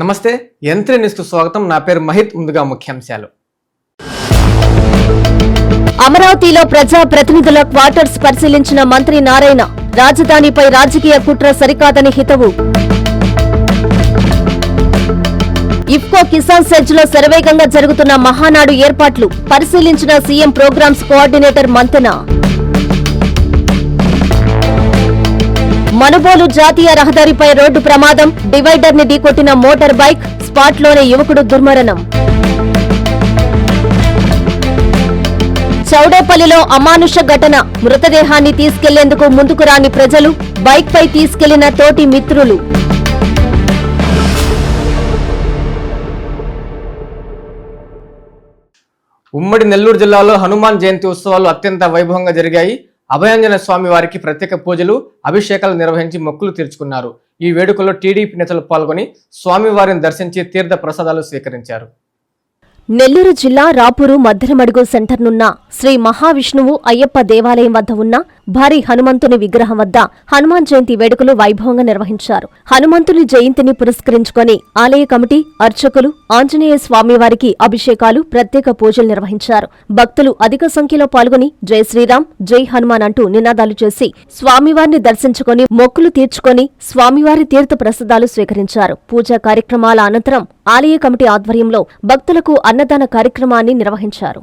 నమస్తే యంత్రి న్యూస్ కు స్వాగతం. నా పేరు మహిత్. ముందుగా ముఖ్యాంశాలు. అమరావతిలో ప్రజా ప్రతినిధుల క్వార్టర్స్ పరిశీలించిన మంత్రి నారాయణ. రాజధానిపై రాజకీయ కుట్ర సరికాదని హితవు. ఇఫ్కో కిసాన్ సెజ్ లో శరవేగంగా జరుగుతున్న మహానాడు ఏర్పాట్లు పరిశీలించిన CM programs coordinator Mantena. Manubolu జాతీయ రహదారిపై రోడ్డు ప్రమాదం. డివైడర్ ని ఢీకొట్టిన మోటార్ బైక్. స్పాట్లోనే యువకుడు దుర్మరణం. చౌడేపల్లిలో అమానుష ఘటన. మృతదేహాన్ని తీసుకెళ్లేందుకు ముందుకు రాని ప్రజలు. బైక్ పై తీసుకెళ్లిన తోటి మిత్రులు. ఉమ్మడి నెల్లూరు జిల్లాలో హనుమాన్ జయంతి ఉత్సవాలు అత్యంత వైభవంగా జరిగాయి. అభయాంజనేయ స్వామి వారికి ప్రత్యేక పూజలు, అభిషేకాలు నిర్వహించి మొక్కులు తీర్చుకున్నారు. ఈ వేడుకల్లో టీడీపీ నేతలు పాల్గొని స్వామివారిని దర్శించి తీర్థ ప్రసాదాలు స్వీకరించారు. నెల్లూరు జిల్లా రాపూరు మద్దెరమడుగు సెంటర్నున్న శ్రీ మహావిష్ణువు అయ్యప్ప దేవాలయం వద్ద ఉన్న భారీ హనుమంతుని విగ్రహం వద్ద హనుమాన్ జయంతి వేడుకలు వైభవంగా నిర్వహించారు. హనుమంతుని జయంతిని పురస్కరించుకొని ఆలయ కమిటీ, అర్చకులు ఆంజనేయ స్వామివారికి అభిషేకాలు, ప్రత్యేక పూజలు నిర్వహించారు. భక్తులు అధిక సంఖ్యలో పాల్గొని జై శ్రీరామ్, జై హనుమాన్ అంటూ నినాదాలు చేసి స్వామివారిని దర్శించుకొని మొక్కులు తీర్చుకొని స్వామివారి తీర్థ ప్రసాదాలు స్వీకరించారు. పూజా కార్యక్రమాల అనంతరం ఆలయ కమిటీ ఆధ్వర్యంలో భక్తులకు అన్నదాన కార్యక్రమాన్ని నిర్వహించారు.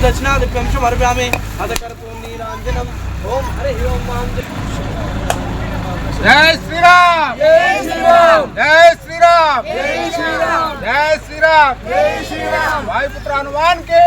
दक्षिणादिप्यंशमर्व्यामि अधकर्पूर् नीराञ्जनम् ओम हरे ओम जय श्री राम जय श्री राम जय श्री राम जय श्री राम जय श्री राम जय श्री राम वायुपुत्र हनुमान के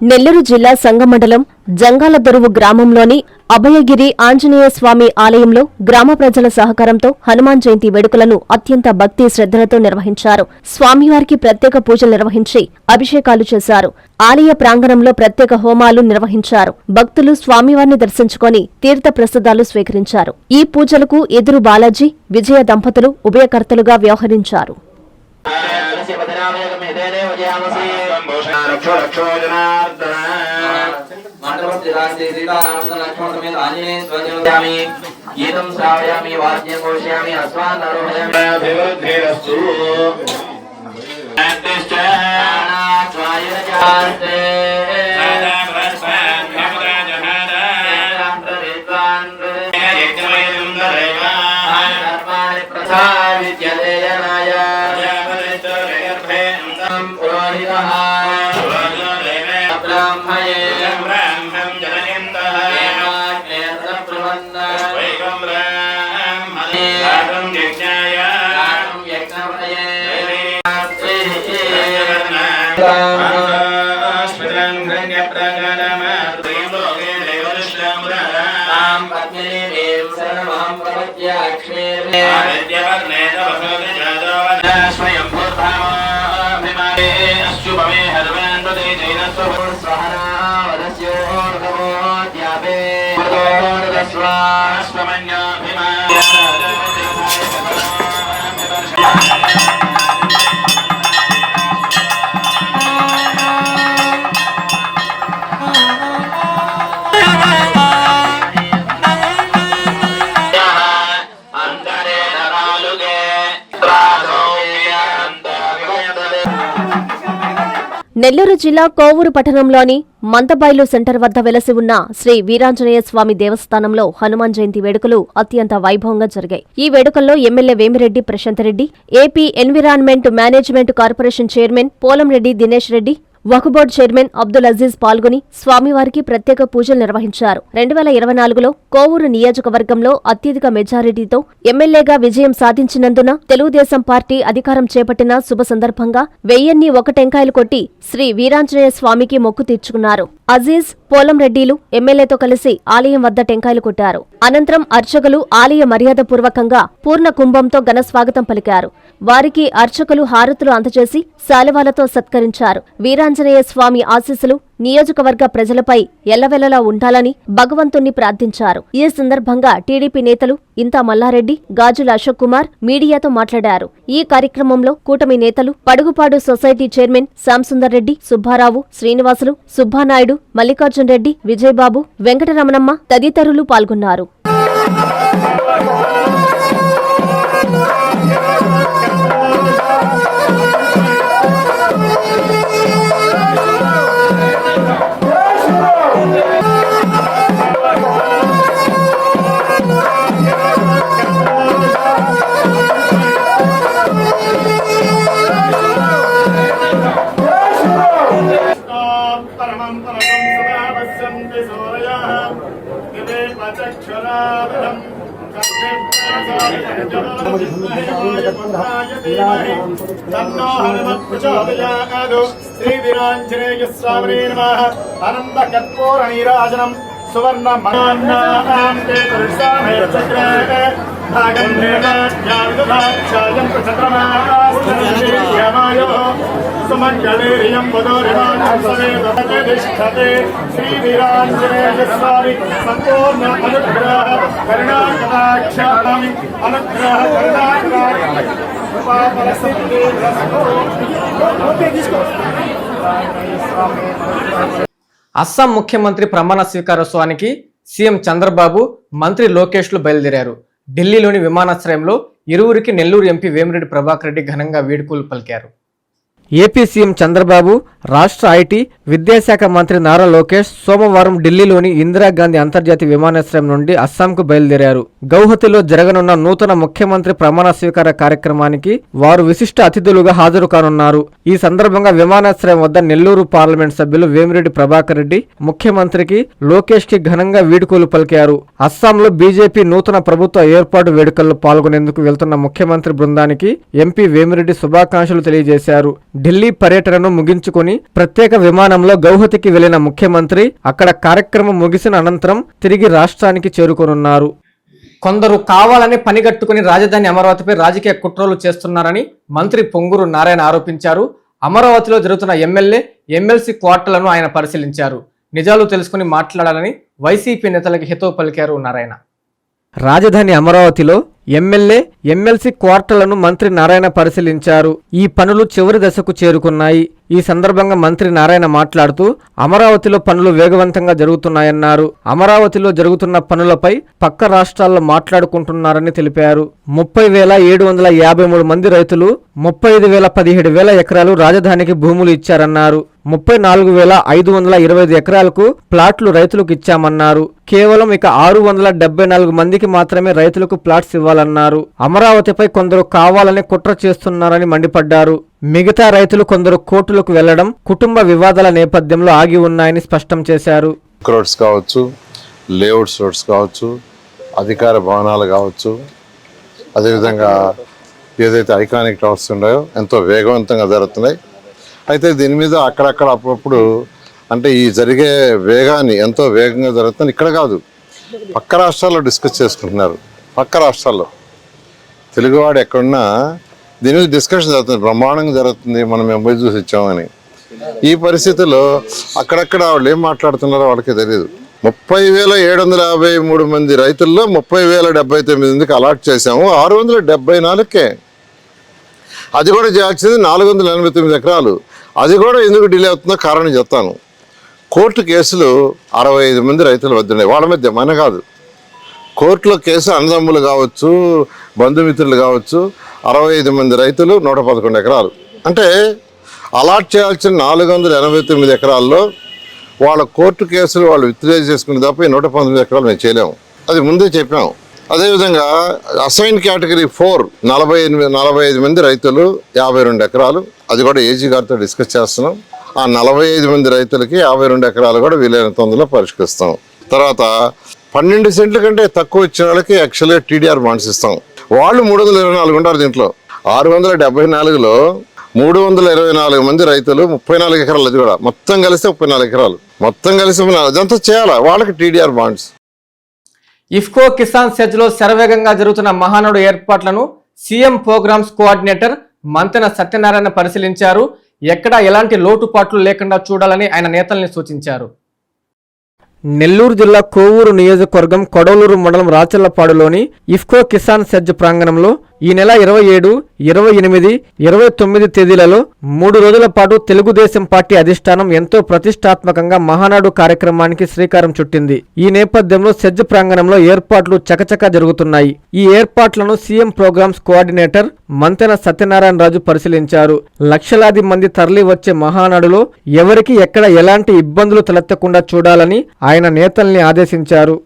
నెల్లూరు జిల్లా సంగమండలం జంగాలదొరువు గ్రామంలోని అభయగిరి ఆంజనేయ స్వామి ఆలయంలో గ్రామ ప్రజల సహకారంతో హనుమాన్ జయంతి వేడుకలను అత్యంత భక్తి శ్రద్ధలతో నిర్వహించారు. స్వామివారికి ప్రత్యేక పూజలు నిర్వహించి అభిషేకాలు చేశారు. ఆలయ ప్రాంగణంలో ప్రత్యేక హోమాలు నిర్వహించారు. భక్తులు స్వామివారిని దర్శించుకొని తీర్థ ప్రసాదాలు స్వీకరించారు. ఈ పూజలకు ఎదురు బాలాజీ, విజయ దంపతులు ఉభయకర్తలుగా వ్యవహరించారు. गीतं श्रावयामि वाद्यं घोषयामि अस्मान् आरोहयामि నెల్లూరు జిల్లా కోవూరు పట్టణంలోని మంతబైలు సెంటర్ వద్ద వెలసి ఉన్న శ్రీ వీరాంజనేయ స్వామి దేవస్థానంలో హనుమాన్ జయంతి వేడుకలు అత్యంత వైభవంగా జరిగాయి. ఈ వేడుకల్లో MLA Vemireddy Prashant Reddy, AP environment management corporation chairman Polamreddy Dinesh Reddy, Waqf board chairman Abdul Aziz పాల్గొని స్వామివారికి ప్రత్యేక పూజలు నిర్వహించారు. 2024లో కోవూరు నియోజకవర్గంలో అత్యధిక మెజారిటీతో ఎమ్మెల్యేగా విజయం సాధించినందున తెలుగుదేశం పార్టీ అధికారం చేపట్టిన శుభ సందర్భంగా 1001 టెంకాయలు కొట్టి శ్రీ వీరాంజనేయ స్వామికి మొక్కు తీర్చుకున్నారు. అజీజ్, పోలంరెడ్డిలు ఎమ్మెల్యేతో కలిసి ఆలయం వద్ద టెంకాయలు కొట్టారు. అనంతరం అర్చకులు ఆలయ మర్యాదపూర్వకంగా పూర్ణ కుంభంతో ఘన స్వాగతం పలికారు. వారికి అర్చకులు హారతులు అందజేసి శాలువాలతో సత్కరించారు. వీరాంజనేయ స్వామి ఆశీస్సులు నియోజకవర్గ ప్రజలపై ఎల్లవెల్లలా ఉండాలని భగవంతుణ్ణి ప్రార్థించారు. ఈ సందర్భంగా టీడీపీ నేతలు ఇంతా మల్లారెడ్డి, గాజుల అశోక్ కుమార్ మీడియాతో మాట్లాడారు. ఈ కార్యక్రమంలో కూటమి నేతలు పడుగుపాడు సొసైటీ చైర్మన్ శ్యాంసుందర్ రెడ్డి, సుబ్బారావు, శ్రీనివాసులు, సుబ్బానాయుడు, మల్లికార్జున్ రెడ్డి, విజయబాబు, వెంకటరమణమ్మ తదితరులు పాల్గొన్నారు. శ్రీ వీరాంజనేయ స్వామి నమః. అనంత కర్పూర నీరాజనం సువర్ణ మనాన్నే పురుషామే చక్రే భాగం నిర్మాణ్యాయుధాక్షాయం చంద్రమాయో సుమంగళేరియం వదోరిమానం సమేతతిష్టతే. శ్రీ వీరాంజనేయ స్వామి సంపూర్ణ అనుగ్రహ కరుణాకటాక్షామి అనుగ్రహ అస్సాం ముఖ్యమంత్రి ప్రమాణ స్వీకారోత్సవానికి సీఎం చంద్రబాబు, మంత్రి లోకేష్లు బయలుదేరారు. ఢిల్లీలోని విమానాశ్రయంలో ఇరువురికి నెల్లూరు ఎంపీ వేమిరెడ్డి ప్రభాకర్ రెడ్డి ఘనంగా వీడ్కోలు పలికారు. ఏపీ సీఎం చంద్రబాబు, రాష్ట్ర ఐటీ, విద్యాశాఖ మంత్రి నారా లోకేష్ సోమవారం ఢిల్లీలోని ఇందిరాగాంధీ అంతర్జాతీయ విమానాశ్రయం నుండి అస్సాంకు బయలుదేరారు. గౌహతిలో జరగనున్న నూతన ముఖ్యమంత్రి ప్రమాణ స్వీకార కార్యక్రమానికి వారు విశిష్ట అతిథులుగా హాజరు కానున్నారు. ఈ సందర్భంగా విమానాశ్రయం వద్ద నెల్లూరు పార్లమెంట్ సభ్యులు వేమిరెడ్డి ప్రభాకర్ రెడ్డి ముఖ్యమంత్రికి లోకేష్ కి ఘనంగా వీడ్కోలు పలికారు. అస్సాంలో బీజేపీ నూతన ప్రభుత్వ ఏర్పాటు వేడుకల్లో పాల్గొనేందుకు వెళ్తున్న ముఖ్యమంత్రి బృందానికి ఎంపీ వేమిరెడ్డి శుభాకాంక్షలు తెలియజేశారు. ఢిల్లీ పర్యటనను ముగించుకుని ప్రత్యేక విమానంలో గౌహతికి వెళ్లిన ముఖ్యమంత్రి అక్కడ కార్యక్రమం ముగిసిన అనంతరం తిరిగి రాష్ట్రానికి చేరుకోనున్నారు. కొందరు కావాలని పనిగట్టుకుని రాజధాని అమరావతిపై రాజకీయ కుట్రలు చేస్తున్నారని మంత్రి పొంగూరు నారాయణ ఆరోపించారు. అమరావతిలో జరుగుతున్న ఎమ్మెల్సీ క్వార్టర్లను ఆయన పరిశీలించారు. నిజాలు తెలుసుకుని మాట్లాడాలని వైసీపీ నేతలకు హితవు పలికారు నారాయణ. రాజధాని అమరావతిలో ఎమ్మెల్సీ క్వార్టర్లను మంత్రి నారాయణ పరిశీలించారు. ఈ పనులు చివరి దశకు చేరుకున్నాయి. ఈ సందర్భంగా మంత్రి నారాయణ మాట్లాడుతూ అమరావతిలో పనులు వేగవంతంగా జరుగుతున్నాయన్నారు. అమరావతిలో జరుగుతున్న పనులపై పక్క రాష్ట్రాల్లో మాట్లాడుకుంటున్నారని తెలిపారు. 30,753 మంది రైతులు 35,017 ఎకరాలు రాజధానికి భూములు ఇచ్చారన్నారు. 34,525 ఎకరాలకు ప్లాట్లు రైతులకు ఇచ్చామన్నారు. కేవలం ఇక 674 మందికి మాత్రమే రైతులకు ప్లాట్స్ ఇవ్వాలన్నారు. అమరావతిపై కొందరు కావాలని కుట్ర చేస్తున్నారని మండిపడ్డారు. మిగతా రైతులు కొందరు కోర్టులకు వెళ్లడం కుటుంబ వివాదాల నేపథ్యంలో ఆగి ఉన్నాయని స్పష్టం చేశారు. రోడ్స్ కావచ్చు, లేఅవుట్స్ రోడ్స్ కావచ్చు, అధికార భవనాలు కావచ్చు, అదేవిధంగా ఏదైతే ఐకానిక్ టవర్స్ ఉన్నాయో ఎంతో వేగవంతంగా జరుగుతున్నాయి. అయితే దీని మీద అక్కడక్కడ అప్పుడప్పుడు అంటే ఈ జరిగే వేగాన్ని ఎంతో వేగంగా జరుగుతుంది. ఇక్కడ కాదు, పక్క రాష్ట్రాల్లో డిస్కస్ చేసుకుంటున్నారు. పక్క రాష్ట్రాల్లో తెలుగువాడు ఎక్కడున్నా దీని మీద డిస్కషన్ జరుగుతుంది, బ్రహ్మాండంగా జరుగుతుంది. మనం పోయి చూసి ఇచ్చామని. ఈ పరిస్థితుల్లో అక్కడక్కడ వాళ్ళు ఏం మాట్లాడుతున్నారో వాళ్ళకి తెలియదు. 30,753 మంది రైతుల్లో 30,079 మందికి అలాట్ చేశాము. 674కే. అది కూడా చేయాల్సింది 489 ఎకరాలు. అది కూడా ఎందుకు డిలే అవుతుందో కారణం చెప్తాను. కోర్టు కేసులు 65 మంది రైతుల వద్ద ఉన్నాయి. వాళ్ళ మధ్య మన కాదు, కోర్టులో కేసు అన్నదమ్ములు కావచ్చు, బంధుమిత్రులు కావచ్చు. 65 మంది రైతులు 111 ఎకరాలు. అంటే అలాట్ చేయాల్సిన 489 ఎకరాల్లో వాళ్ళ కోర్టు కేసులు వాళ్ళు విత్డ్రా చేసుకునే తప్ప ఈ 119 ఎకరాలు మేము చేయలేము. అది ముందే చెప్పాము. అదేవిధంగా అసైన్ కేటగిరీ 4 45 మంది రైతులు 52 ఎకరాలు, అది కూడా ఏజీ గారితో డిస్కస్ చేస్తున్నాం. ఆ 45 మంది రైతులకి 52 ఎకరాలు కూడా వీలైన తొందరలో పరిష్కరిస్తాం. తర్వాత 12 సెంట్ల కంటే తక్కువ ఇచ్చిన వాళ్ళకి యాక్చువల్గా టీడీఆర్ బాండ్స్ ఇస్తాం. వాళ్ళు 324 ఉంటారు. దీంట్లో 674లో 324 మంది రైతులు 34 ఎకరాలు, అది కూడా మొత్తం కలిస్తే 34 ఎకరాలు, మొత్తం కలిసి అదంతా చేయాలి. వాళ్ళకి టీడీఆర్ బాండ్స్. ఇఫ్కో కిసాన్ సెజ్లో శరవేగంగా జరుగుతున్న మహానాడు ఏర్పాట్లను CM programs coordinator Mantena Satyanarayana పరిశీలించారు. ఎక్కడా ఎలాంటి లోటుపాట్లు లేకుండా చూడాలని ఆయన నేతల్ని సూచించారు. నెల్లూరు జిల్లా కోవూరు నియోజకవర్గం కొడవలూరు మండలం రాచర్లపాడులోని ఇఫ్కో కిసాన్ సెజ్ ప్రాంగణంలో ఈ నెల 27, 28, 29 తేదీలలో 3 రోజుల పాటు తెలుగుదేశం పార్టీ అధిష్టానం ఎంతో ప్రతిష్టాత్మకంగా మహానాడు కార్యక్రమానికి శ్రీకారం చుట్టింది. ఈ నేపథ్యంలో సెజ్ ప్రాంగణంలో ఏర్పాట్లు చకచకా జరుగుతున్నాయి. ఈ ఏర్పాట్లను CM programs coordinator Mantena Satyanarayana Raju పరిశీలించారు. లక్షలాది మంది తరలి వచ్చే మహానాడులో ఎవరికి ఎక్కడ ఎలాంటి ఇబ్బందులు తలెత్తకుండా చూడాలని ఆయన నేతల్ని ఆదేశించారు.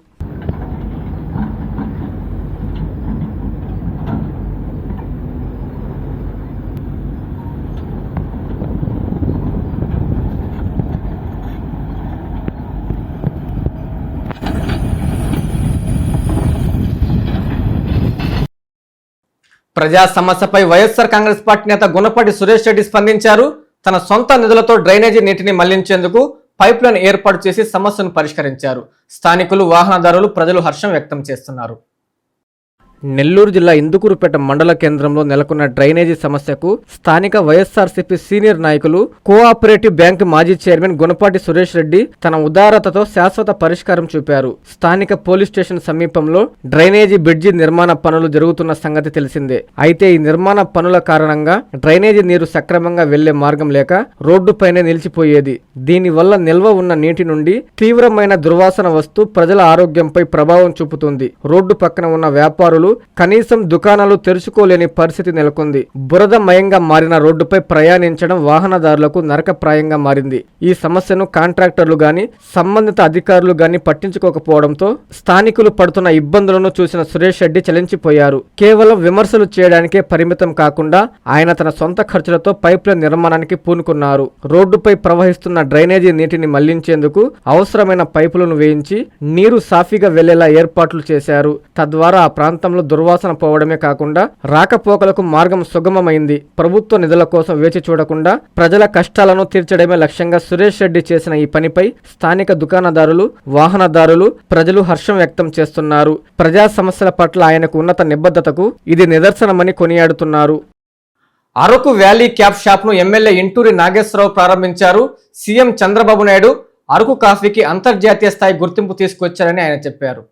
ప్రజా సమస్యపై వైఎస్ఆర్ కాంగ్రెస్ పార్టీ నేత గుణపాటి సురేష్ రెడ్డి స్పందించారు. తన సొంత నిధులతో డ్రైనేజీ నీటిని మళ్లించేందుకు పైప్ లైన్ ఏర్పాటు చేసి సమస్యను పరిష్కరించారు. స్థానికులు, వాహనదారులు, ప్రజలు హర్షం వ్యక్తం చేస్తున్నారు. నెల్లూరు జిల్లా ఇందుకూరుపేట మండల కేంద్రంలో నెలకొన్న డ్రైనేజీ సమస్యకు స్థానిక వైఎస్ఆర్సీపీ సీనియర్ నాయకులు, కోఆపరేటివ్ బ్యాంక్ మాజీ చైర్మన్ గుణపాటి సురేష్ రెడ్డి తన ఉదారతతో శాశ్వత పరిష్కారం చూపారు. స్థానిక పోలీస్ స్టేషన్ సమీపంలో డ్రైనేజీ బ్రిడ్జి నిర్మాణ పనులు జరుగుతున్న సంగతి తెలిసిందే. అయితే ఈ నిర్మాణ పనుల కారణంగా డ్రైనేజీ నీరు సక్రమంగా వెళ్లే మార్గం లేక రోడ్డుపైనే నిలిచిపోయేది. దీనివల్ల నిల్వ ఉన్న నీటి నుండి తీవ్రమైన దుర్వాసన వస్తూ ప్రజల ఆరోగ్యంపై ప్రభావం చూపుతుంది. రోడ్డు పక్కన ఉన్న వ్యాపారులు కనీసం దుకాణాలు తెరుచుకోలేని పరిస్థితి నెలకొంది. బురదమయంగా మారిన రోడ్డుపై ప్రయాణించడం వాహనదారులకు నరకప్రాయంగా మారింది. ఈ సమస్యను కాంట్రాక్టర్లు గాని, సంబంధిత అధికారులు గాని పట్టించుకోకపోవడంతో స్థానికులు పడుతున్న ఇబ్బందులను చూసిన సురేష్ రెడ్డి చలించిపోయారు. కేవలం విమర్శలు చేయడానికే పరిమితం కాకుండా ఆయన తన సొంత ఖర్చులతో పైప్లైన్ నిర్మాణానికి పూనుకున్నారు. రోడ్డుపై ప్రవహిస్తున్న డ్రైనేజీ నీటిని మళ్లించేందుకు అవసరమైన పైపులను వేయించి నీరు సాఫీగా వెళ్లేలా ఏర్పాట్లు చేశారు. తద్వారా ఆ ప్రాంతంలో దుర్వాసన పోవడమే కాకుండా రాకపోకలకు మార్గం సుగమమైంది. ప్రభుత్వ నిధుల కోసం వేచి చూడకుండా ప్రజల కష్టాలను తీర్చడమే లక్ష్యంగా సురేష్ రెడ్డి చేసిన ఈ పనిపై స్థానిక దుకాణదారులు, వాహనదారులు, ప్రజలు హర్షం వ్యక్తం చేస్తున్నారు. ప్రజా సమస్యల పట్ల ఆయనకు ఉన్నత నిబద్ధతకు ఇది నిదర్శనమని కొనియాడుతున్నారు. అరకు వ్యాలీ క్యాప్ షాప్ ను ఎమ్మెల్యే ఇంటూరి నాగేశ్వరరావు ప్రారంభించారు. సీఎం చంద్రబాబు నాయుడు అరకు కాఫీకి అంతర్జాతీయ స్థాయి గుర్తింపు తీసుకొచ్చారని ఆయన చెప్పారు.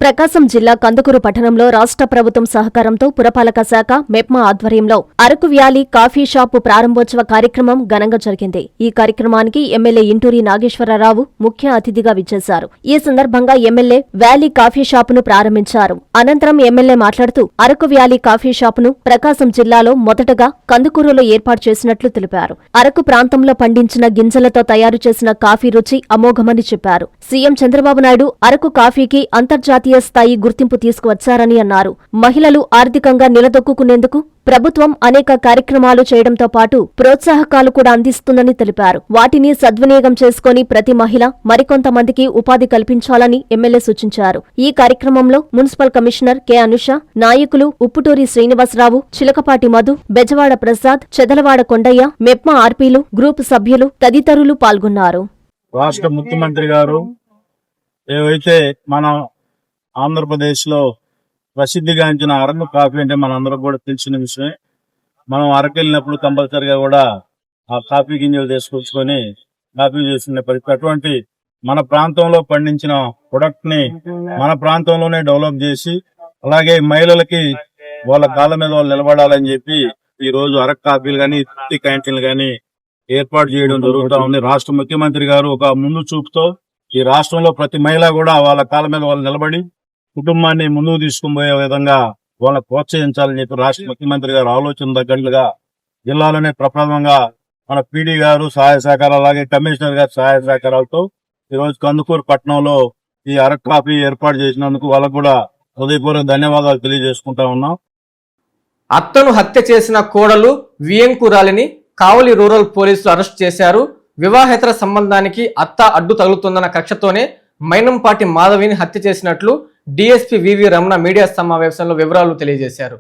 ప్రకాశం జిల్లా కందుకూరు పట్టణంలో రాష్ట్ర ప్రభుత్వం సహకారంతో పురపాలక శాఖ, మెప్మా ఆధ్వర్యంలో అరకు వ్యాలీ కాఫీ షాపు ప్రారంభోత్సవ కార్యక్రమం ఘనంగా జరిగింది. ఈ కార్యక్రమానికి ఎమ్మెల్యే ఇంటూరి నాగేశ్వరరావు ముఖ్య అతిథిగా విచ్చేశారు. ఈ సందర్భంగా ఎమ్మెల్యే వ్యాలీ కాఫీ షాపును ప్రారంభించారు. అనంతరం ఎమ్మెల్యే మాట్లాడుతూ అరకు వ్యాలీ కాఫీ షాపును ప్రకాశం జిల్లాలో మొదటగా కందుకూరులో ఏర్పాటు చేసినట్లు తెలిపారు. అరకు ప్రాంతంలో పండించిన గింజలతో తయారు చేసిన కాఫీ రుచి అమోఘమని చెప్పారు. సీఎం చంద్రబాబు నాయుడు అరకు కాఫీకి అంతర్జాతీయ స్థాయి గుర్తింపు తీసుకువచ్చారని అన్నారు. మహిళలు ఆర్థికంగా నిలదొక్కునేందుకు ప్రభుత్వం అనేక కార్యక్రమాలు చేయడంతో పాటు ప్రోత్సాహకాలు కూడా అందిస్తుందని తెలిపారు. వాటిని సద్వినియోగం చేసుకుని ప్రతి మహిళ మరికొంతమందికి ఉపాధి కల్పించాలని ఎమ్మెల్యే సూచించారు. ఈ కార్యక్రమంలో మున్సిపల్ కమిషనర్ కె అనుష, నాయకులు ఉప్పుటూరి శ్రీనివాసరావు, చిలకపాటి మధు, బెజవాడ ప్రసాద్, చెదలవాడ కొండయ్య, మెప్మా ఆర్పీలు, గ్రూప్ సభ్యులు తదితరులు పాల్గొన్నారు. రాష్ట్ర ముఖ్యమంత్రి గారు ఏవైతే మన ఆంధ్రప్రదేశ్ లో ప్రసిద్ధిగాంచిన అరకు కాఫీ అంటే మనందరం కూడా తెలిసిన విషయమే. మనం అరకు వెళ్ళినప్పుడు కంపల్సరిగా కూడా ఆ కాఫీ గింజలు తీసుకొచ్చుకొని కాఫీ చేసిన పరిస్థితి. అటువంటి మన ప్రాంతంలో పండించిన ప్రొడక్ట్ ని మన ప్రాంతంలోనే డెవలప్ చేసి, అలాగే మహిళలకి వాళ్ళ కాళ్ళ మీద వాళ్ళు నిలబడాలని చెప్పి ఈ రోజు అరకు కాఫీలు కానీ, టీ క్యాంటీన్లు కానీ ఏర్పాటు చేయడం జరుగుతూ ఉంది. రాష్ట్ర ముఖ్యమంత్రి గారు ఒక ముందు చూపుతో ఈ రాష్ట్రంలో ప్రతి మహిళ కూడా వాళ్ళ కాళ్ళ మీద వాళ్ళు నిలబడి కుటుంబాన్ని ముందుకు తీసుకుపోయే విధంగా వాళ్ళని ప్రోత్సహించాలని చెప్పి రాష్ట్ర ముఖ్యమంత్రి గారు ఆలోచన తగ్గట్లుగా జిల్లాలోనే ప్రప్రథమంగా మన పీడీ గారు సహాయ సహకారాలు అలాగే కమిషనర్ గారి సహాయ సహకారాలతో ఈరోజు కందుకూరు పట్టణంలో ఈ అరకు కాఫీ ఏర్పాటు చేసినందుకు వాళ్ళకు కూడా హృదయపూర్వక ధన్యవాదాలు తెలియజేసుకుంటా ఉన్నాం. అత్తను హత్య చేసిన కోడలు వియంకురాలిని కావలి రూరల్ పోలీసులు అరెస్ట్ చేశారు. వివాహేతర సంబంధానికి అత్త అడ్డు తగులుతుందన్న కక్షతోనే మైనంపాటి మాధవిని హత్య చేసినట్లు డీఎస్పీ వివి రమణ మీడియా సమావేశంలో వివరాలు తెలియజేశారు.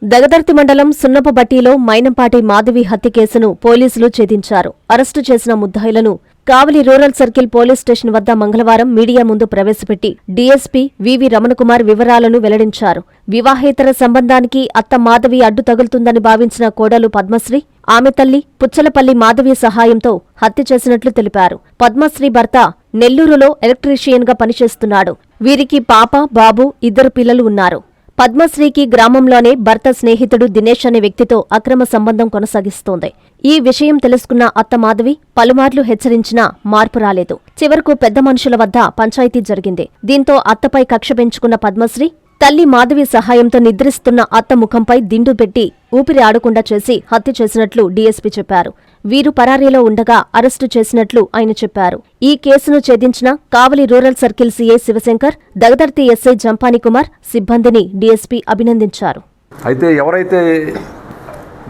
దగదర్తి మండలం సున్నపబట్టిలో మైనంపాటి మాధవి హత్య కేసును పోలీసులు ఛేదించారు. అరెస్టు చేసిన ముద్దాయిలను కావలి రూరల్ సర్కిల్ పోలీస్ స్టేషన్ వద్ద మంగళవారం మీడియా ముందు ప్రవేశపెట్టి డీఎస్పీ వివి రమణకుమార్ వివరాలను వెల్లడించారు. వివాహేతర సంబంధానికి అత్త మాధవి అడ్డు తగులుతుందని భావించిన కోడలు పద్మశ్రీ, ఆమె తల్లి పుచ్చలపల్లి మాధవి సహాయంతో హత్య చేసినట్లు తెలిపారు. పద్మశ్రీ భర్త నెల్లూరులో ఎలక్ట్రీషియన్గా పనిచేస్తున్నాడు. వీరికి పాప, బాబు, 2 పిల్లలు ఉన్నారు. పద్మశ్రీకి గ్రామంలోనే భర్త స్నేహితుడు దినేష్ అనే వ్యక్తితో అక్రమ సంబంధం కొనసాగిస్తోంది. ఈ విషయం తెలుసుకున్న అత్త మాధవి పలుమార్లు హెచ్చరించినా మార్పు రాలేదు. చివరకు పెద్ద మనుషుల వద్ద పంచాయతీ జరిగింది. దీంతో అత్తపై కక్ష పెంచుకున్న పద్మశ్రీ తల్లి మాధవి సహాయంతో నిద్రిస్తున్న అత్త ముఖంపై దిండు పెట్టి ఊపిరి ఆడకుండా చేసి హత్య చేసినట్లు డీఎస్పీ చెప్పారు. వీరు పరారీలో ఉండగా అరెస్టు చేసినట్లు ఆయన చెప్పారు. ఈ కేసును ఛేదించిన Kavali rural circle CI Shivashankar, Dagadarthi SI Jampani Kumar సిబ్బందిని డీఎస్పీ అభినందించారు. అయితే ఎవరైతే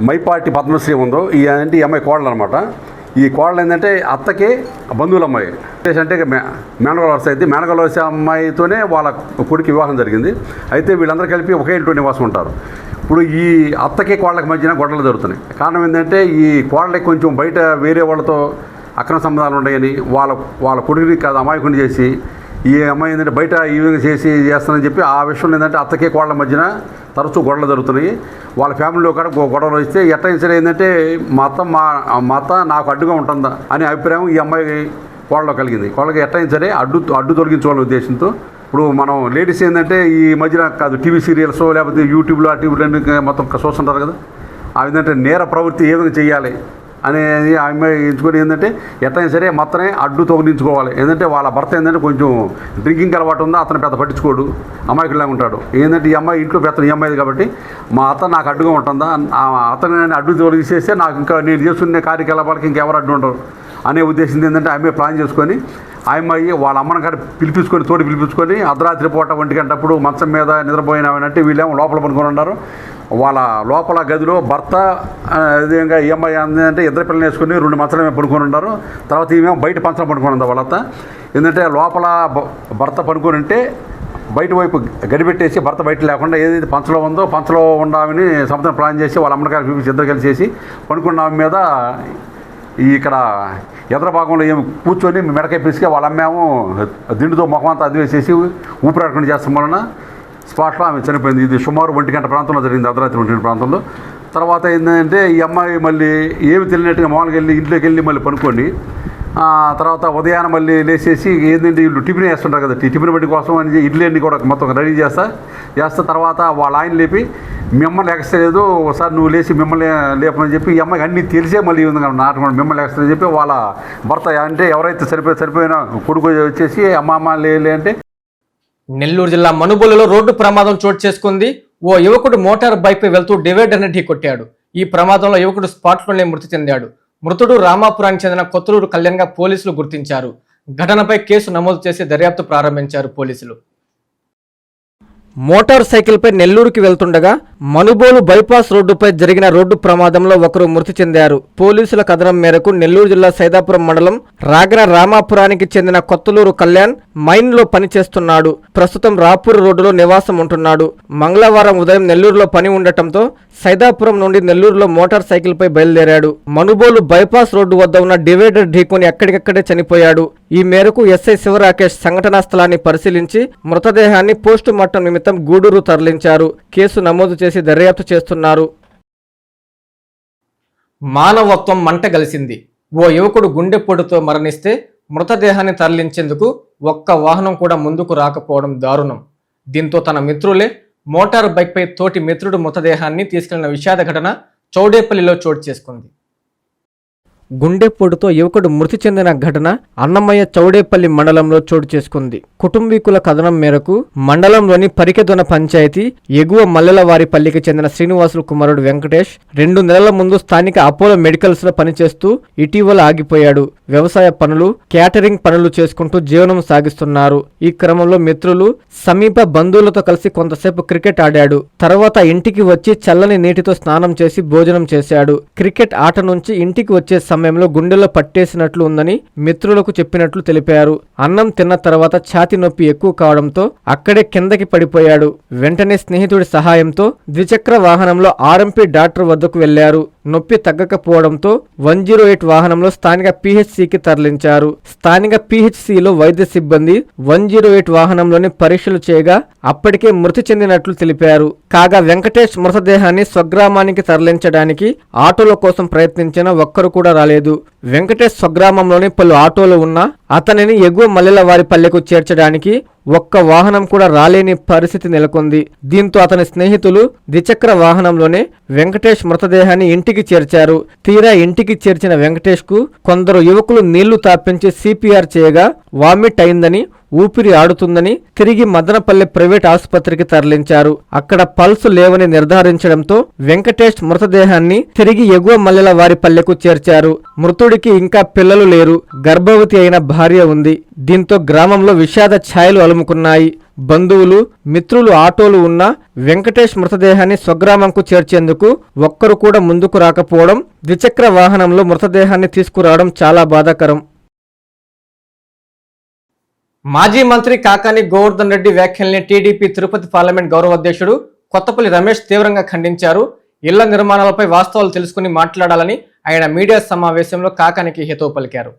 మైపాటి పద్మశ్రీ ఉందో ఈ అమ్మాయి కోడలు అనమాట. ఈ కోడలు ఏంటంటే అత్తకి బంధువుల అమ్మాయి అంటే మేనగోల వరుస అయితే మేనగోల వరుస అమ్మాయితోనే వాళ్ళ కొడుకు వివాహం జరిగింది. అయితే వీళ్ళందరూ కలిపి ఒకే ఇంట్లో నివాసం ఉంటారు. ఇప్పుడు ఈ అత్తకి కోళ్ళకి మధ్యన గొడవలు జరుగుతున్నాయి. కారణం ఏంటంటే ఈ కోళ్ళకి కొంచెం బయట వేరే వాళ్ళతో అక్రమ సంబంధాలు ఉన్నాయని వాళ్ళ కొడుకుని కాదు అమాయకుని చేసి ఈ అమ్మాయి ఏంటంటే బయట ఈ విధంగా చేస్తానని చెప్పి ఆ విషయంలో ఏంటంటే అత్తకి కోళ్ళ మధ్యన తరచూ గొడవలు జరుగుతున్నాయి. వాళ్ళ ఫ్యామిలీలో కూడా గొడవలు వస్తే ఎట్లా సరే ఏంటంటే మా అత్త నాకు అడ్డుగా ఉంటుందా అనే అభిప్రాయం ఈ అమ్మాయి కోళ్ళలో కలిగింది. కోళ్ళకి ఎట్లా సరే అడ్డు తొలగించుకోవాలనే ఉద్దేశంతో ఇప్పుడు మనం లేడీస్ ఏంటంటే ఈ మధ్యన కాదు టీవీ సీరియల్స్ లేకపోతే యూట్యూబ్లో ఆ టీవీలో మొత్తం చూస్తుంటారు కదా, ఆ విధంగా నేర ప్రవృత్తి ఏ విధంగా చేయాలి అనేది ఆ అమ్మాయి ఎంచుకొని ఏంటంటే ఎట్లయినా సరే మొత్తమే అడ్డు తొలగించుకోవాలి. ఏంటంటే వాళ్ళ భర్త ఏంటంటే కొంచెం డ్రింకింగ్ అలవాటు ఉందో అతను పెద్ద పట్టించుకోడు, అమాయకుడిలాగా ఉంటాడు. ఏంటంటే ఈ అమ్మాయి ఇంట్లో పెద్ద ఈ అమ్మాయి కాబట్టి మా అత్త నాకు అడ్డుగా ఉంటుందా, అతను అడ్డు తొలగిసేస్తే నాకు ఇంకా నేను చేస్తున్న కార్యకలాపాలకి ఇంకెవరు అడ్డు ఉండరు అనే ఉద్దేశం ఏంటంటే ఆమె ప్లాన్ చేసుకొని ఆ అమ్మాయి వాళ్ళ అమ్మని కాడ పిలిపించుకొని అర్ధరాత్రి పూట 1 గంటప్పుడు మంచం మీద నిద్రపోయినామనంటే వీళ్ళేమో లోపల పనుకొని ఉన్నారు. వాళ్ళ లోపల గదిలో భర్త విధంగా ఈ అమ్మాయి అంటే 2 పిల్లలు వేసుకొని 2 మంచాల పడుకొని ఉన్నారు. తర్వాత ఈమె బయట పంచం పడుకొని ఉంది వాళ్ళ అత్త. ఏంటంటే లోపల భర్త పడుకొని ఉంటే బయట వైపు గడిపెట్టేసి భర్త బయట లేకుండా ఏదైతే పంచలో ఉందో పంచలో ఉండామని సముద్రం ప్లాన్ చేసి వాళ్ళ అమ్మని గారు పిలిపించి 2 కలిసి పడుకున్న ఆమె మీద ఇక్కడ ఎదర భాగంలో ఏమి కూర్చొని మెడకాయ పిసికి వాళ్ళ అమ్మేమో దిండుతో ముఖమంతా అది వేసేసి ఊపిరాడకుండా చేస్తాం వలన స్పాట్లో ఆమె చనిపోయింది. ఇది సుమారు 1 గంట ప్రాంతంలో జరిగింది, అర్ధరాత్రి 1 గంట ప్రాంతంలో. తర్వాత ఏంటంటే ఈ అమ్మాయి మళ్ళీ ఏమి తెలియనట్టుగా మామూలుగా ఇంట్లోకి వెళ్ళి మళ్ళీ పనుకొని తర్వాత ఉదయాన్నే మళ్ళీ లేచేసి ఏంటంటే వీళ్ళు టిఫిన్ వేస్తుంటారు కదా, టిఫిన్ బట్టి కోసం అని ఇడ్లీ అన్ని కూడా మొత్తం రెడీ చేస్తా తర్వాత వాళ్ళ ఆయన లేపి మిమ్మల్ని ఎక్కలేదు ఒకసారి నువ్వు లేచి మిమ్మల్ని లేపని చెప్పి ఈ అమ్మాయికి అన్నీ తెలిసే మళ్ళీ ఈ విధంగా నాటకం మిమ్మల్ని ఎక్కలేదని చెప్పి వాళ్ళ భర్త అంటే ఎవరైతే చనిపోయిన కొడుకు వచ్చేసి అమ్మ లే అంటే. నెల్లూరు జిల్లా మనుబోలులో రోడ్డు ప్రమాదం చోటు చేసుకుంది. ఓ యువకుడు మోటార్ బైక్పై వెళ్తూ డివైడర్ని ఢీకొట్టాడు. ఈ ప్రమాదంలో యువకుడు స్పాట్లోనే మృతి చెందాడు. మృతుడు రామాపురానికి చెందిన కొత్తలూరు కళ్యాణ్గా పోలీసులు గుర్తించారు. ఘటనపై కేసు నమోదు చేసి దర్యాప్తు ప్రారంభించారు పోలీసులు. మోటార్ సైకిల్పై నెల్లూరుకి వెళ్తుండగా మనుబోలు బైపాస్ రోడ్డుపై జరిగిన రోడ్డు ప్రమాదంలో ఒకరు మృతి చెందారు. పోలీసుల కథనం మేరకు నెల్లూరు జిల్లా సైదాపురం మండలం రాగర రామాపురానికి చెందిన కొత్తలూరు కళ్యాణ్ మైన్లో పనిచేస్తున్నాడు. ప్రస్తుతం రాపూర్ రోడ్డులో నివాసం ఉంటున్నాడు. మంగళవారం ఉదయం నెల్లూరులో పని ఉండటంతో సైదాపురం నుండి నెల్లూరులో మోటార్ సైకిల్పై బయలుదేరాడు. మనుబోలు బైపాస్ రోడ్డు వద్ద ఉన్న డివైడర్ ఢీకొని ఎక్కడికక్కడే చనిపోయాడు. ఈ మేరకు ఎస్ఐ శివరాకేష్ సంఘటనా స్థలాన్ని పరిశీలించి మృతదేహాన్ని పోస్టు మార్టం నిమిత్తం గూడూరు తరలించారు. కేసు నమోదు చేసి దర్యాప్తు చేస్తున్నారు. మానవత్వం మంట గలిసింది. ఓ యువకుడు గుండెపోటుతో మరణిస్తే మృతదేహాన్ని తరలించేందుకు ఒక్క వాహనం కూడా ముందుకు రాకపోవడం దారుణం. దీంతో తన మిత్రులే మోటార్ బైక్పై తోటి మిత్రుడు మృతదేహాన్ని తీసుకెళ్లిన విషాద ఘటన చౌడేపల్లిలో చోటు చేసుకుంది. గుండెపోటుతో యువకుడు మృతి చెందిన ఘటన అన్నమయ్య చౌడేపల్లి మండలంలో చోటు చేసుకుంది. కుటుంబీకుల కథనం మేరకు మండలంలోని పరికెదొన పంచాయతీ ఎగువ మల్లెలవారిపల్లికి చెందిన శ్రీనివాసులు కుమారుడు వెంకటేష్ 2 నెలల ముందు స్థానిక అపోలో మెడికల్స్ లో పనిచేస్తూ ఇటీవల ఆగిపోయాడు. వ్యవసాయ పనులు, క్యాటరింగ్ పనులు చేసుకుంటూ జీవనం సాగిస్తున్నారు. ఈ క్రమంలో మిత్రులు, సమీప బంధువులతో కలిసి కొంతసేపు క్రికెట్ ఆడాడు. తర్వాత ఇంటికి వచ్చి చల్లని నీటితో స్నానం చేసి భోజనం చేశాడు. క్రికెట్ ఆట నుంచి ఇంటికి వచ్చే సమయంలో గుండెలో పట్టేసినట్లు ఉందని మిత్రులకు చెప్పినట్లు తెలిపారు. అన్నం తిన్న తర్వాత ఛాతీ నొప్పి ఎక్కువ కావడంతో అక్కడే కిందకి పడిపోయాడు. వెంటనే స్నేహితుడి సహాయంతో ద్విచక్ర వాహనంలో ఆర్ఎంపీ డాక్టర్ వద్దకు వెళ్లారు. నొప్పి తగ్గకపోవడంతో 108 వాహనంలో స్థానిక పిహెచ్సికి తరలించారు. స్థానిక పిహెచ్సిలో వైద్య సిబ్బంది 108 వాహనంలోని పరీక్షలు చేయగా అప్పటికే మృతి చెందినట్లు తెలిపారు. కాగా వెంకటేష్ మృతదేహాన్ని స్వగ్రామానికి తరలించడానికి ఆటోల కోసం ప్రయత్నించిన ఒక్కరు కూడా రాలేదు. వెంకటేష్ స్వగ్రామంలోని పలు ఆటోలు ఉన్నా అతనిని ఎగువ మల్లెలవారిపల్లెకు చేర్చడానికి ఒక్క వాహనం కూడా రాలేని పరిస్థితి నెలకొంది. దీంతో అతని స్నేహితులు ద్విచక్ర వాహనంలోనే వెంకటేష్ మృతదేహాన్ని ఇంటికి చేర్చారు. తీరా ఇంటికి చేర్చిన వెంకటేష్ కు కొందరు యువకులు నీళ్లు తాపించి సిపిఆర్ చేయగా వామిట్ అయిందని, ఊపిరి ఆడుతుందని తిరిగి మదనపల్లె ప్రైవేట్ ఆసుపత్రికి తరలించారు. అక్కడ పల్స్ లేవని నిర్ధారించడంతో వెంకటేష్ మృతదేహాన్ని తిరిగి ఎగువ మల్లెలవారిపల్లెకు చేర్చారు. మృతుడికి ఇంకా పిల్లలు లేరు. గర్భవతి అయిన భార్య ఉంది. దీంతో గ్రామంలో విషాద ఛాయలు అలుముకున్నాయి. బంధువులు, మిత్రులు ఆటోలు ఉన్నా వెంకటేష్ మృతదేహాన్ని స్వగ్రామంకు చేర్చేందుకు ఒక్కరు కూడా ముందుకు రాకపోవడం, ద్విచక్ర వాహనంలో మృతదేహాన్ని తీసుకురావడం చాలా బాధాకరం. మాజీ మంత్రి కాకాని గోవర్ధన్ రెడ్డి వ్యాఖ్యల్ని టీడీపీ తిరుపతి పార్లమెంట్ గౌరవ అధ్యక్షుడు కొత్తపల్లి రమేష్ తీవ్రంగా ఖండించారు. ఇళ్ల నిర్మాణాలపై వాస్తవాలు తెలుసుకుని మాట్లాడాలని ఆయన మీడియా సమావేశంలో కాకానికి హితవు పలికారు.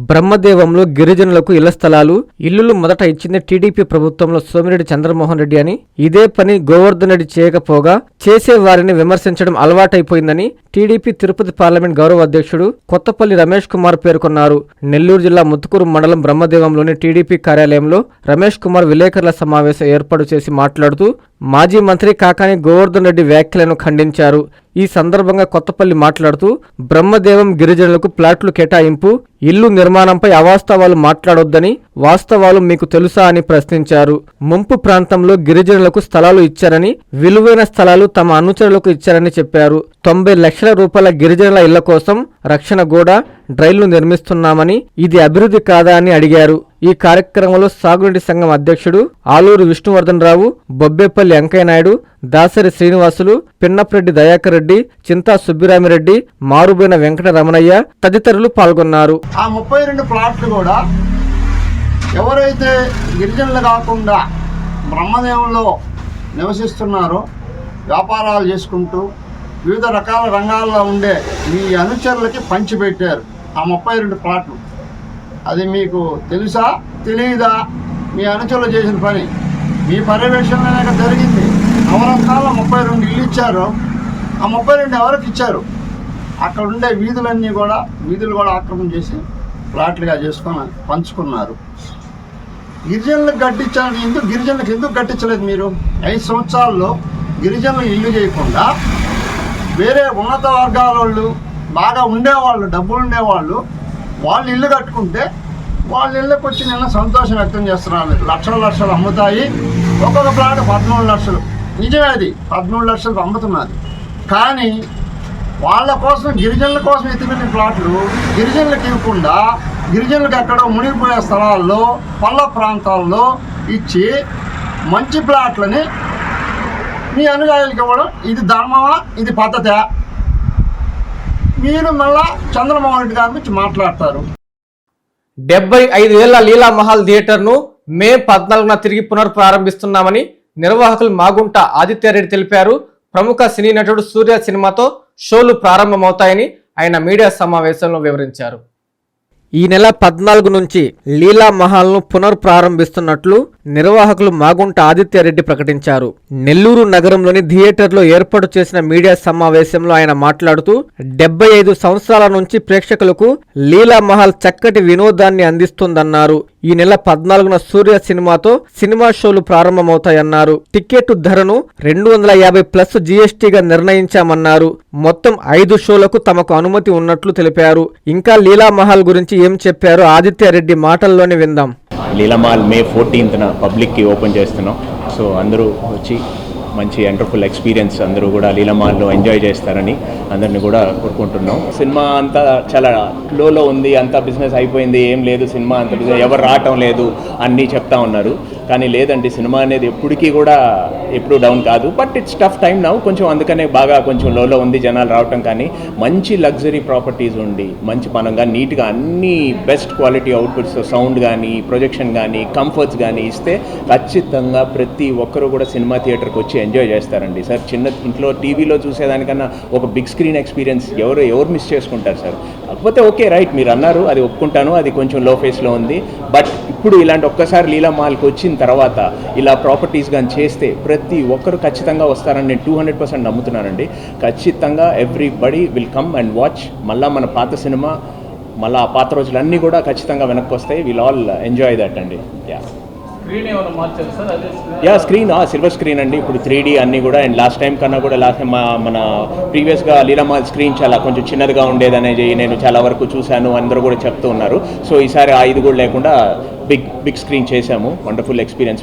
బ్రహ్మదేవంలో గిరిజనులకు ఇళ్ల స్థలాలు, ఇల్లులు మొదట ఇచ్చింది టీడీపీ ప్రభుత్వంలో సోమిరెడ్డి చంద్రమోహన్ రెడ్డి అని, ఇదే పని గోవర్ధన్ రెడ్డి చేయకపోగా చేసే వారిని విమర్శించడం అలవాటైపోయిందని టీడీపీ తిరుపతి పార్లమెంట్ గౌరవ అధ్యక్షుడు కొత్తపల్లి రమేష్ కుమార్ పేర్కొన్నారు. నెల్లూరు జిల్లా ముత్తుకూరు మండలం బ్రహ్మదేవంలోని టీడీపీ కార్యాలయంలో రమేష్ కుమార్ విలేకరుల సమావేశం ఏర్పాటు చేసి మాట్లాడుతూ మాజీ మంత్రి కాకాని గోవర్ధన్ రెడ్డి వ్యాఖ్యలను ఖండించారు. ఈ సందర్భంగా కొత్తపల్లి మాట్లాడుతూ బ్రహ్మదేవం గిరిజనులకు ప్లాట్లు కేటాయింపు, ఇల్లు నిర్మాణంపై అవాస్తవాలు మాట్లాడొద్దని, వాస్తవాలు మీకు తెలుసా అని ప్రశ్నించారు. ముంపు ప్రాంతంలో గిరిజనులకు స్థలాలు ఇచ్చారని, విలువైన స్థలాలు తమ అనుచరులకు ఇచ్చారని చెప్పారు. 90 లక్షల రూపాయల గిరిజనుల ఇళ్ల కోసం రక్షణ గోడ, డ్రైన్లు నిర్మిస్తున్నామని, ఇది అభివృద్ధి కాదా అని అడిగారు. ఈ కార్యక్రమంలో సాగునీటి సంఘం అధ్యక్షుడు ఆలూరు విష్ణువర్ధన్ రావు, బొబ్బేపల్లి వెంకయ్యనాయుడు, దాసరి శ్రీనివాసులు, పిన్నప్రెడ్డి దయాకర్ రెడ్డి, చింతా సుబ్బిరామిరెడ్డి, మారుబోయిన వెంకట రమణయ్య తదితరులు పాల్గొన్నారు. ఆ 32 ప్లాట్లు కూడా ఎవరైతే గిరిజనులు కాకుండా బ్రహ్మదేవంలో నివసిస్తున్నారో, వ్యాపారాలు చేసుకుంటూ వివిధ రకాల రంగాల్లో ఉండే మీ అనుచరులకి పంచిపెట్టారు ఆ 32 ప్లాట్లు. అది మీకు తెలుసా తెలియదా? మీ అనుచరులు చేసిన పని మీ పర్యవేక్షణలోనే జరిగింది. నవరత్నాల్లో 32 ఇల్లు ఇచ్చారు. ఆ 32 ఎవరికి ఇచ్చారు? అక్కడ ఉండే వీధులు కూడా ఆక్రమణ చేసి ప్లాట్లుగా చేసుకొని పంచుకున్నారు. గిరిజనులకు గట్టించాలని గిరిజనులకు ఎందుకు గట్టించలేదు మీరు? 5 సంవత్సరాల్లో గిరిజనులు ఇల్లు చేయకుండా వేరే ఉన్నత వర్గాల వాళ్ళు, బాగా ఉండేవాళ్ళు, డబ్బులు ఉండేవాళ్ళు, వాళ్ళు ఇల్లు కట్టుకుంటే వాళ్ళ ఇళ్ళకి వచ్చి నిన్న సంతోషం వ్యక్తం చేస్తున్నారు. లక్షలు అమ్ముతాయి. ఒక్కొక్క ప్లాట్ 13 లక్షలు. నిజమే, అది 13 లక్షలకు అమ్ముతున్నది. కానీ వాళ్ళ కోసం, గిరిజనుల కోసం ఎత్తుకునే ప్లాట్లు గిరిజనులకు ఇవ్వకుండా గిరిజనులకు ఎక్కడో మునిగిపోయే స్థలాల్లో, పల్ల ప్రాంతాల్లో ఇచ్చి మంచి ప్లాట్లని మీ అనుయాయులకు ఇవ్వడం, ఇది ధర్మమా? ఇది పద్ధతా? మీరు మళ్ళా చంద్రమోహన్ రెడ్డి గారి గురించి మాట్లాడతారు. 75 ఏళ్ల లీలా మహల్ థియేటర్ను మే 14న తిరిగి పునఃప్రారంభిస్తున్నామని నిర్వాహకులు మాగుంట ఆదిత్యారెడ్డి తెలిపారు. ప్రముఖ సినీ నటుడు సూర్య సినిమాతో షోలు ప్రారంభమవుతాయని ఆయన మీడియా సమావేశంలో వివరించారు. ఈ నెల 14 నుంచి లీలా మహల్ను పునఃప్రారంభిస్తున్నట్లు నిర్వాహకులు మాగుంట ఆదిత్యారెడ్డి ప్రకటించారు. నెల్లూరు నగరంలోని థియేటర్లో ఏర్పాటు చేసిన మీడియా సమావేశంలో ఆయన మాట్లాడుతూ 75 సంవత్సరాల నుంచి ప్రేక్షకులకు లీలామహల్ చక్కటి వినోదాన్ని అందిస్తుందన్నారు. ఈ నెల 14న సూర్య సినిమాతో సినిమా షోలు ప్రారంభమవుతాయన్నారు. టికెట్ ధరను 250+ GSTగా నిర్ణయించామన్నారు. మొత్తం 5 షోలకు తమకు అనుమతి ఉన్నట్లు తెలిపారు. ఇంకా లీలామహల్ గురించి ఏం చెప్పారో ఆదిత్యారెడ్డి మాటల్లోనే విందాం. లీలామహల్ May 14న పబ్లిక్కి ఓపెన్ చేస్తున్నాం. సో అందరూ వచ్చి మంచి వండర్ఫుల్ ఎక్స్పీరియన్స్ అందరూ కూడా లీలామహల్లో ఎంజాయ్ చేస్తారని అందరినీ కూడా కోరుకుంటున్నాం. సినిమా అంతా చాలా లోలో ఉంది, అంతా బిజినెస్ అయిపోయింది, ఏం లేదు సినిమా అంత బిజినెస్, ఎవరు రావటం లేదు అన్నీ చెప్తా ఉన్నారు. కానీ లేదండి, సినిమా అనేది ఎప్పటికీ కూడా ఎప్పుడు డౌన్ కాదు. But it's tough time now, కొంచెం అందుకనే బాగా కొంచెం లోలో ఉంది జనాలు రావటం. కానీ మంచి లగ్జరీ ప్రాపర్టీస్ ఉండి మంచి పనంగా నీట్గా అన్ని బెస్ట్ క్వాలిటీ అవుట్పుట్స్, సౌండ్ కానీ ప్రొజెక్షన్ కానీ కంఫర్ట్స్ కానీ ఇస్తే ఖచ్చితంగా ప్రతి ఒక్కరు కూడా సినిమా థియేటర్కి వచ్చి ఎంజాయ్ చేస్తారండి సార్. చిన్న ఇంట్లో టీవీలో చూసేదానికన్నా ఒక బిగ్ స్క్రీన్ ఎక్స్పీరియన్స్ ఎవరు మిస్ చేసుకుంటారు సార్. కాకపోతే ఓకే రైట్, మీరు అన్నారు, అది ఒప్పుకుంటాను, అది కొంచెం లో ఫేస్లో ఉంది. బట్ ఇప్పుడు ఇలాంటి ఒక్కసారి లీలామహల్కి వచ్చిన తర్వాత ఇలా ప్రాపర్టీస్ కానీ చేస్తే ప్రతి ఒక్కరు ఖచ్చితంగా వస్తారని నేను 200% నమ్ముతున్నానండి. ఖచ్చితంగా everybody will come and watch. మళ్ళీ మన పాత సినిమా, మళ్ళీ ఆ పాత రోజులన్నీ కూడా ఖచ్చితంగా వెనక్కి వస్తాయి. విల్ ఆల్ ఎంజాయ్ దట్ అండి. స్క్రీన్ సిల్వర్ స్క్రీన్ అండి, ఇప్పుడు 3D అన్నీ కూడా. అండ్ లాస్ట్ టైం కన్నా కూడా మన ప్రీవియస్గా లీలామహల్ స్క్రీన్ చాలా కొంచెం చిన్నదిగా ఉండేదనేది నేను చాలా వరకు చూశాను, అందరూ కూడా చెప్తూ ఉన్నారు. సో ఈసారి ఆ ఇది కూడా లేకుండా బిగ్ స్క్రీన్ చేశాము. Wonderful experience.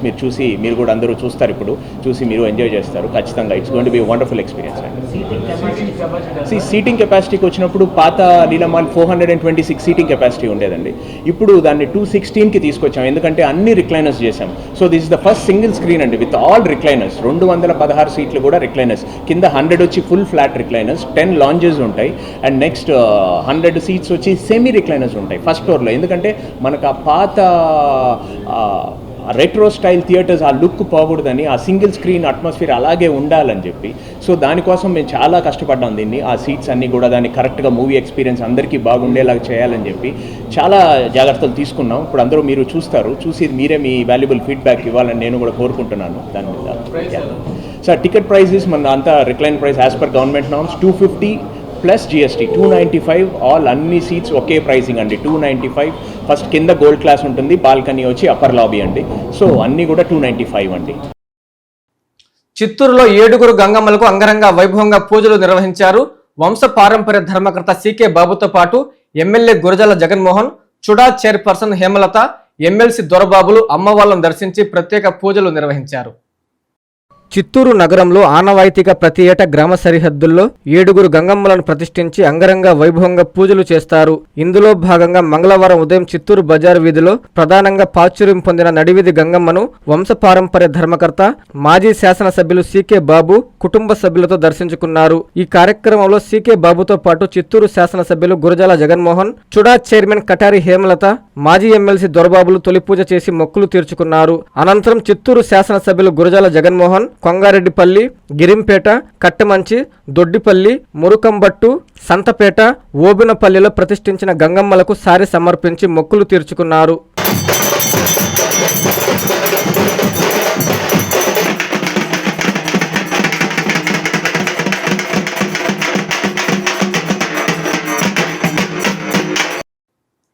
మీరు కూడా అందరూ చూస్తారు, ఇప్పుడు చూసి మీరు ఎంజాయ్ చేస్తారు ఖచ్చితంగా. It's going to be wonderful experience అండి. సీటింగ్ కెపాసిటీకి వచ్చినప్పుడు పాత లీలామహల్ 426 సీటింగ్ కెపాసిటీ ఉండేదండి. ఇప్పుడు దాన్ని 216కి తీసుకొచ్చాం, ఎందుకంటే అన్ని రిక్లైనర్స్ చేశాం. So this is the first single screen అండి విత్ ఆల్ రిక్లైనర్స్. 216 సీట్లు కూడా రిక్లైనర్స్, కింద 100 వచ్చి ఫుల్ ఫ్లాట్ రిక్లైనర్స్, 10 లాంజెస్ ఉంటాయి. అండ్ నెక్స్ట్ 100 సీట్స్ వచ్చి సెమీ రిక్లైనర్స్ ఉంటాయి ఫస్ట్ ఫ్లోర్లో. ఎందుకంటే మనకు ఆ పాత రెట్రో స్టైల్ థియేటర్స్ ఆ లుక్ పోకూడదని, ఆ సింగిల్ స్క్రీన్ అట్మాస్ఫియర్ అలాగే ఉండాలని చెప్పి, సో దానికోసం మేము చాలా కష్టపడ్డాం దీన్ని. ఆ సీట్స్ అన్నీ కూడా దాన్ని కరెక్ట్గా మూవీ ఎక్స్పీరియన్స్ అందరికీ బాగుండేలాగా చేయాలని చెప్పి చాలా జాగ్రత్తలు తీసుకున్నాం. ఇప్పుడు అందరూ మీరు చూసి మీరే మీ వాల్యుబుల్ ఫీడ్బ్యాక్ ఇవ్వాలని నేను కూడా కోరుకుంటున్నాను దాని మీద. సార్ టికెట్ ప్రైజెస్ మన అంతా recline price as per government norms 250 plus GST 295. All అన్ని సీట్స్ ఒకే ప్రైసింగ్ అండి, 295. ఫస్ట్ కింద గోల్డ్ క్లాస్ ఉంటుంది, బాల్కనీ వచ్చి అప్పర్ లాబీ అండి. సో అన్నీ కూడా 295 అండి. చిత్తూరులో 7 గంగమ్మలకు అంగరంగ వైభవంగా పూజలు నిర్వహించారు. వంశ పారంపర్య ధర్మకర్త CK బాబుతో పాటు MLA Gurajala Jaganmohan, CUDA chairperson Hemalatha, MLC దొరబాబులు అమ్మవార్లను దర్శించి ప్రత్యేక పూజలు నిర్వహించారు. చిత్తూరు నగరంలో ఆనవాయితీగా ప్రతి ఏటా గ్రామ సరిహద్దుల్లో 7 గంగమ్మలను ప్రతిష్ఠించి అంగరంగ వైభవంగా పూజలు చేస్తారు. ఇందులో భాగంగా మంగళవారం ఉదయం చిత్తూరు బజారు వీధిలో ప్రధానంగా ప్రాచుర్యం పొందిన నడివీధి గంగమ్మను వంశపారంపర్య ధర్మకర్త మాజీ శాసనసభ్యులు CK బాబు కుటుంబ సభ్యులతో దర్శించుకున్నారు. ఈ కార్యక్రమంలో CK బాబుతో పాటు చిత్తూరు శాసనసభ్యులు గురజాల జగన్మోహన్, చుడా చైర్మన్ కటారి హేమలత, మాజీ ఎమ్మెల్సీ దొరబాబులు తొలి పూజ చేసి మొక్కులు తీర్చుకున్నారు. అనంతరం చిత్తూరు శాసనసభ్యులు గురజాల జగన్మోహన్ కొంగారెడ్డిపల్లి, గిరింపేట, కట్టమంచి, దొడ్డిపల్లి, మురుకంబట్టు, సంతపేట, ఓబినపల్లిలో ప్రతిష్ఠించిన గంగమ్మలకు సారి సమర్పించి మొక్కులు తీర్చుకున్నారు.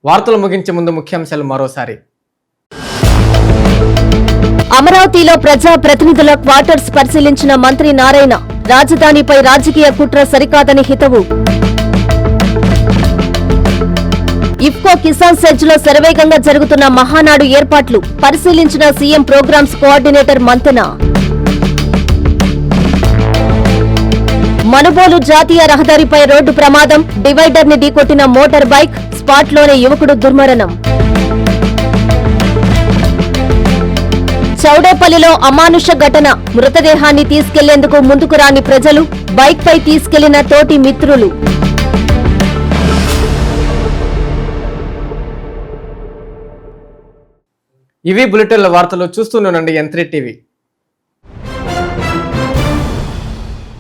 వార్తలు ముగించే ముందు ముఖ్యాంశాలు మరోసారి. అమరావతిలో ప్రజా ప్రతినిధుల క్వార్టర్స్ పరిశీలించిన మంత్రి నారాయణ, రాజధానిపై రాజకీయ కుట్ర సరికాదని హితవు. ఇఫ్కో కిసాన్ సెజ్ లో శరవేగంగా జరుగుతున్న మహానాడు ఏర్పాట్లు పరిశీలించిన CM programs coordinator Mantena. Manubolu జాతీయ రహదారిపై రోడ్డు ప్రమాదం, డివైడర్ ని ఢీకొట్టిన మోటార్ బైక్, స్పాట్లోనే యువకుడు దుర్మరణం. చౌడేపల్లిలో అమానుష ఘటన, మృతదేహాన్ని తీసుకెళ్లేందుకు ముందుకు రాని ప్రజలు, బైక్ పై తీసుకెళ్లిన తోటి మిత్రులు. ఇవి బులెటిన్ల వార్తలు. చూస్తూనే ఉండండి N3 TV.